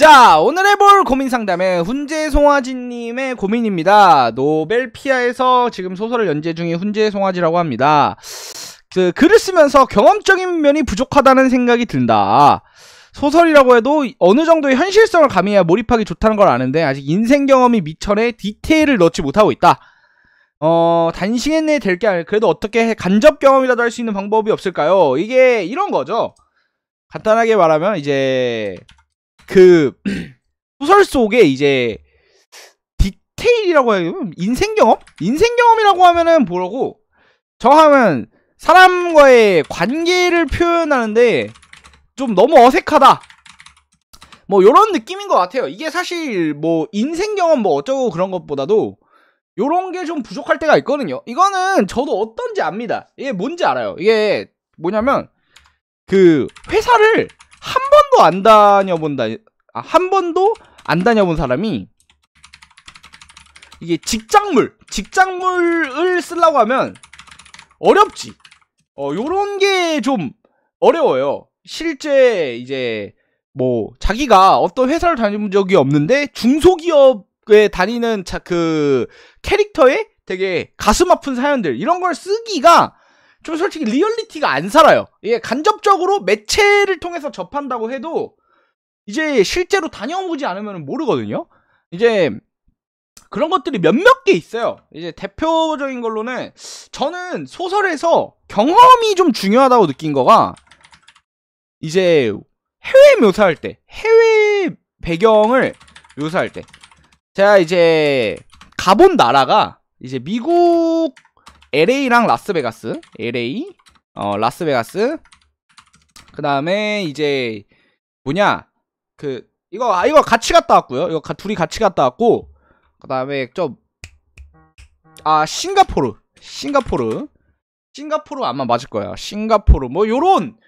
자, 오늘 해볼 고민 상담은 훈제송아지님의 고민입니다. 노벨피아에서 지금 소설을 연재 중인 훈제송아지라고 합니다. 글을 쓰면서 경험적인 면이 부족하다는 생각이 든다. 소설이라고 해도 어느 정도의 현실성을 가미해야 몰입하기 좋다는 걸 아는데 아직 인생 경험이 미천에 디테일을 넣지 못하고 있다. 단시간 내에 될 게 아니라 그래도 어떻게 간접 경험이라도 할 수 있는 방법이 없을까요? 이게 이런 거죠. 간단하게 말하면 이제 소설 속에 이제 디테일이라고 해요. 인생 경험? 인생 경험이라고 하면은 뭐라고? 저 하면 사람과의 관계를 표현하는데 좀 너무 어색하다. 뭐 요런 느낌인 것 같아요. 이게 사실 뭐 인생 경험 뭐 어쩌고 그런 것보다도 요런 게 좀 부족할 때가 있거든요. 이거는 저도 어떤지 압니다. 이게 뭔지 알아요. 이게 뭐냐면 회사를 한 번도 안 다녀본 사람이 이게 직장물을 쓰려고 하면 어렵지. 요런 게 좀 어려워요. 실제 이제 뭐 자기가 어떤 회사를 다녀본 적이 없는데 중소기업에 다니는 캐릭터에 되게 가슴 아픈 사연들 이런 걸 쓰기가 좀 솔직히 리얼리티가 안 살아요. 이게 간접적으로 매체를 통해서 접한다고 해도 이제 실제로 다녀보지 않으면 모르거든요. 이제 그런 것들이 몇몇 개 있어요. 이제 대표적인 걸로는 저는 소설에서 경험이 좀 중요하다고 느낀 거가 이제 해외 배경을 묘사할 때 제가 이제 가본 나라가 이제 미국 LA랑 라스베가스 라스베가스 그 다음에 이제 이거 같이 갔다 왔고요. 이거 둘이 같이 갔다 왔고 그 다음에 싱가포르 아마 맞을 거야. 싱가포르 뭐 요런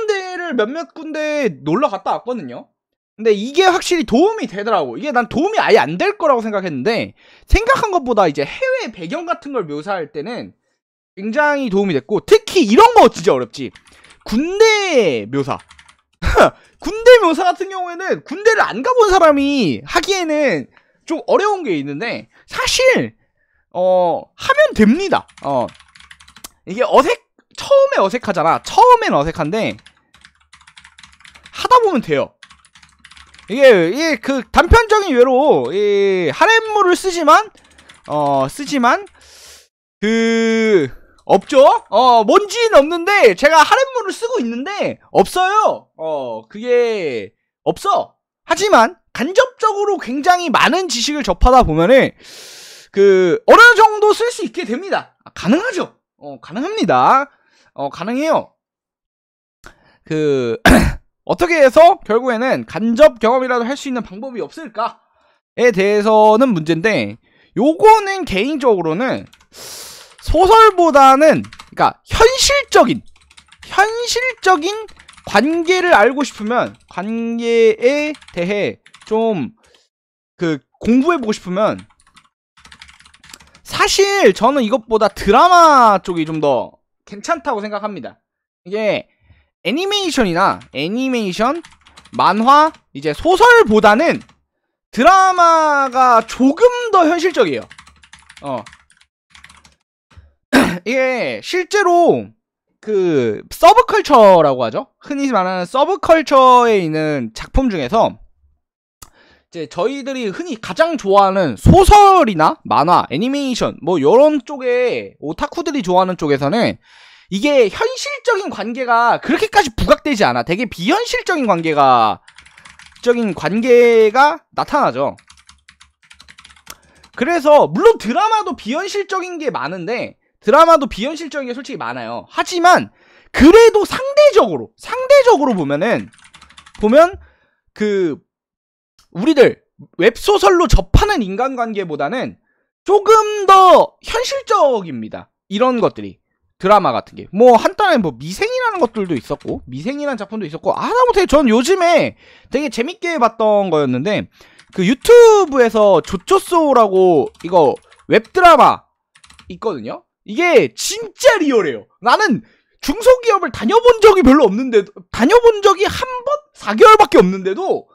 데를 몇몇 군데 놀러 갔다 왔거든요. 근데 이게 확실히 도움이 되더라고. 이게 난 도움이 아예 안 될 거라고 생각했는데 생각한 것보다 이제 해외 배경 같은 걸 묘사할 때는 굉장히 도움이 됐고, 특히 이런 거 진짜 어렵지. 군대 묘사 군대 묘사 같은 경우에는 군대를 안 가본 사람이 하기에는 좀 어려운 게 있는데 사실 하면 됩니다. 이게 처음에 어색하잖아. 처음엔 어색한데 하다 보면 돼요. 이게 단편적인 예로 하렘물을 쓰지만 없죠? 뭔지는 없는데 제가 하렘물을 쓰고 있는데 없어요. 그게 없어. 하지만 간접적으로 굉장히 많은 지식을 접하다 보면은 어느 정도 쓸 수 있게 됩니다. 가능하죠? 가능합니다. 가능해요. 어떻게 해서 결국에는 간접 경험이라도 할 수 있는 방법이 없을까에 대해서는 문제인데, 요거는 개인적으로는 소설보다는 그러니까 현실적인 관계를 알고 싶으면, 관계에 대해 좀 공부해보고 싶으면 사실 저는 이것보다 드라마 쪽이 좀 더 괜찮다고 생각합니다. 이게 애니메이션, 만화, 이제 소설보다는 드라마가 조금 더 현실적이에요. 이게 실제로 서브컬처라고 하죠. 흔히 말하는 서브컬처에 있는 작품 중에서 이제 저희들이 흔히 가장 좋아하는 소설이나 만화, 애니메이션 뭐 요런 쪽에 오타쿠들이 좋아하는 쪽에서는 이게 현실적인 관계가 그렇게까지 부각되지 않아. 되게 비현실적인 관계가 나타나죠. 그래서 물론 드라마도 비현실적인 게 많은데, 드라마도 비현실적인 게 솔직히 많아요. 하지만 그래도 상대적으로 보면 우리들 웹소설로 접하는 인간관계보다는 조금 더 현실적입니다. 이런 것들이. 드라마 같은 게 뭐 한딴에 뭐 미생이라는 것들도 있었고, 미생이라는 작품도 있었고, 하다못해 전 요즘에 되게 재밌게 봤던 거였는데 유튜브에서 조초소라고 이거 웹드라마 있거든요. 이게 진짜 리얼해요. 나는 중소기업을 다녀본 적이 별로 없는데, 다녀본 적이 한 번? 4개월밖에 없는데도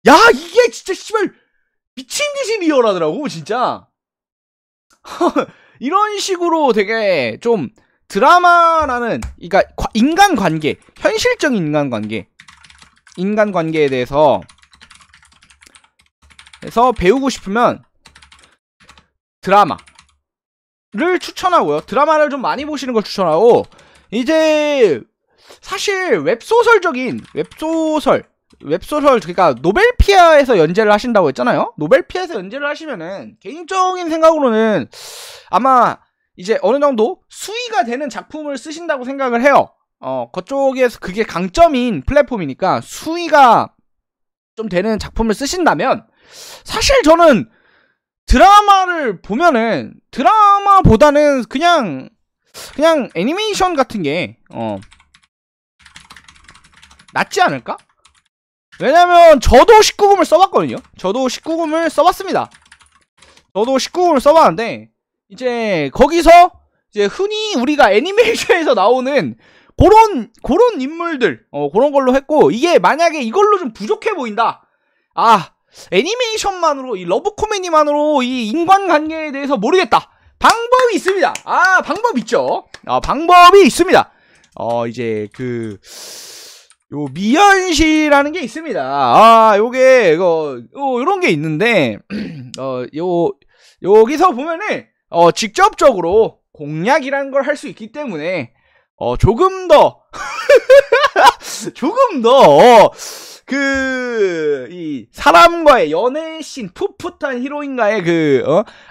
야, 이게 진짜 씨발 미친 듯이 리얼하더라고 진짜. 이런 식으로 되게 좀 드라마라는, 그러니까 인간관계, 현실적인 인간관계에 대해서 배우고 싶으면 드라마를 추천하고요. 드라마를 좀 많이 보시는 걸 추천하고, 이제 사실 웹소설, 그러니까 노벨피아에서 연재를 하신다고 했잖아요. 노벨피아에서 연재를 하시면은 개인적인 생각으로는 아마 이제 어느 정도 수위가 되는 작품을 쓰신다고 생각을 해요. 그쪽에서 그게 강점인 플랫폼이니까 수위가 좀 되는 작품을 쓰신다면, 사실 저는 드라마를 보면은 드라마보다는 그냥 애니메이션 같은 게 낫지 않을까? 왜냐면 저도 19금을 써봤거든요. 저도 19금을 써봤습니다. 저도 19금을 써봤는데, 이제 거기서 이제 흔히 우리가 애니메이션에서 나오는 그런 인물들, 그런 걸로 했고, 이게 만약에 이걸로 좀 부족해 보인다. 애니메이션만으로, 이 러브 코미디만으로 이 인간관계에 대해서 모르겠다. 방법이 있습니다. 방법 있죠. 방법이 있습니다. 이제 요 미연시라는 게 있습니다. 요게 요런 게 있는데, 여기서 보면은 직접적으로 공략이라는 걸 할 수 있기 때문에 조금 더 이 사람과의 연애 씬, 풋풋한 히로인과의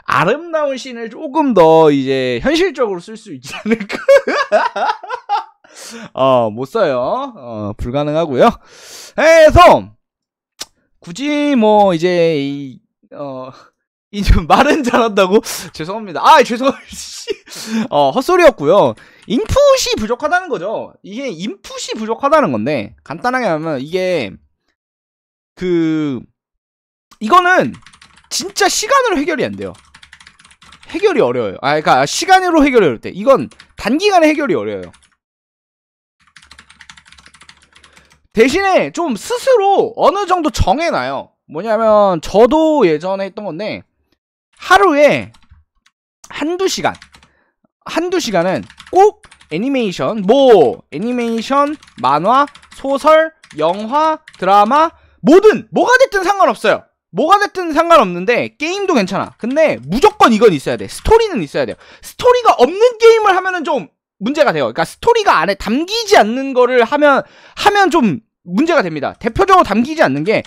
아름다운 씬을 조금 더 이제 현실적으로 쓸 수 있지 않을까? 못 써요. 불가능하고요. 그래서 굳이 뭐 이제 좀 말은 잘한다고 죄송합니다. 죄송합니다. 헛소리였고요. 인풋이 부족하다는 거죠. 이게 인풋이 부족하다는 건데, 간단하게 하면 이게 이거는 진짜 시간으로 해결이 안 돼요. 해결이 어려워요. 그러니까 시간으로 해결이 어려울 때, 이건 단기간에 해결이 어려워요. 대신에 좀 스스로 어느 정도 정해놔요. 뭐냐면 저도 예전에 했던 건데, 하루에 한두 시간은 꼭 애니메이션, 만화, 소설, 영화, 드라마, 뭐가 됐든 상관없어요. 뭐가 됐든 상관없는데, 게임도 괜찮아. 근데 무조건 이건 있어야 돼. 스토리는 있어야 돼요. 스토리가 없는 게임을 하면은 좀 문제가 돼요. 그러니까 스토리가 안에 담기지 않는 거를 하면 좀 문제가 됩니다. 대표적으로 담기지 않는 게,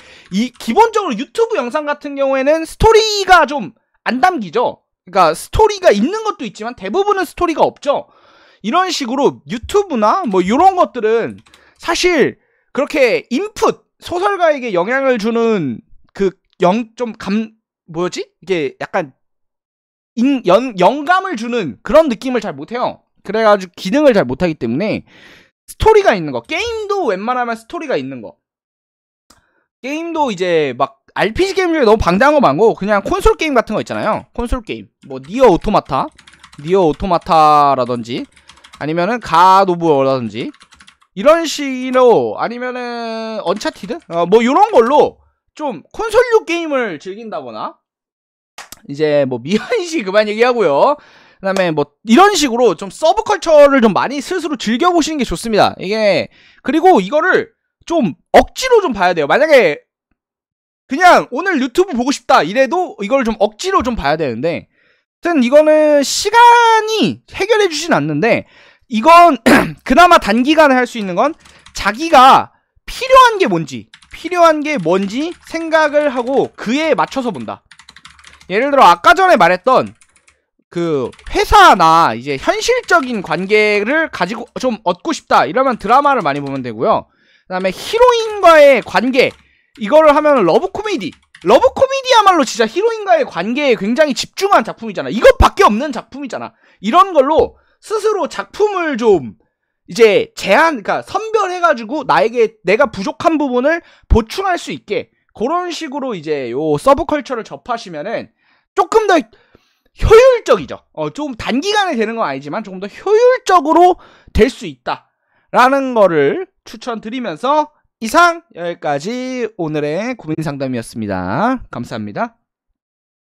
기본적으로 유튜브 영상 같은 경우에는 스토리가 좀 안 담기죠. 그러니까 스토리가 있는 것도 있지만 대부분은 스토리가 없죠. 이런 식으로 유튜브나 뭐 이런 것들은 사실 그렇게 소설가에게 영향을 주는 이게 약간 영감을 주는 그런 느낌을 잘 못해요. 그래가지고 기능을 잘 못하기 때문에, 스토리가 있는 거, 게임도 웬만하면 스토리가 있는 거, 게임도 이제 막 RPG 게임 중에 너무 방대한 거 말고 그냥 콘솔 게임 같은 거 있잖아요. 콘솔 게임, 뭐 니어 오토마타라든지 아니면은 갓 오브 워라든지 이런 식으로, 아니면은 언차티드, 뭐 이런 걸로 좀 콘솔류 게임을 즐긴다거나, 이제 뭐 미연씨 그만 얘기하고요. 그다음에 뭐 이런 식으로 좀 서브컬처를 좀 많이 스스로 즐겨보시는 게 좋습니다. 이게, 그리고 이거를 좀 억지로 좀 봐야 돼요. 만약에 그냥 오늘 유튜브 보고 싶다 이래도 이걸 좀 억지로 좀 봐야 되는데, 하여튼 이거는 시간이 해결해 주진 않는데, 이건 그나마 단기간에 할 수 있는 건 자기가 필요한 게 뭔지 생각을 하고 그에 맞춰서 본다. 예를 들어 아까 전에 말했던 회사나 이제 현실적인 관계를 가지고 좀 얻고 싶다 이러면 드라마를 많이 보면 되고요. 그 다음에 히로인과의 관계, 이거를 하면 러브 코미디야말로 진짜 히로인과의 관계에 굉장히 집중한 작품이잖아. 이것밖에 없는 작품이잖아. 이런 걸로 스스로 작품을 좀 이제 그러니까 선별해가지고 내가 부족한 부분을 보충할 수 있게, 그런 식으로 이제 요 서브컬처를 접하시면은 조금 더 효율적이죠. 좀 단기간에 되는 건 아니지만 조금 더 효율적으로 될 수 있다라는 거를 추천드리면서 이상 여기까지 오늘의 고민 상담이었습니다. 감사합니다.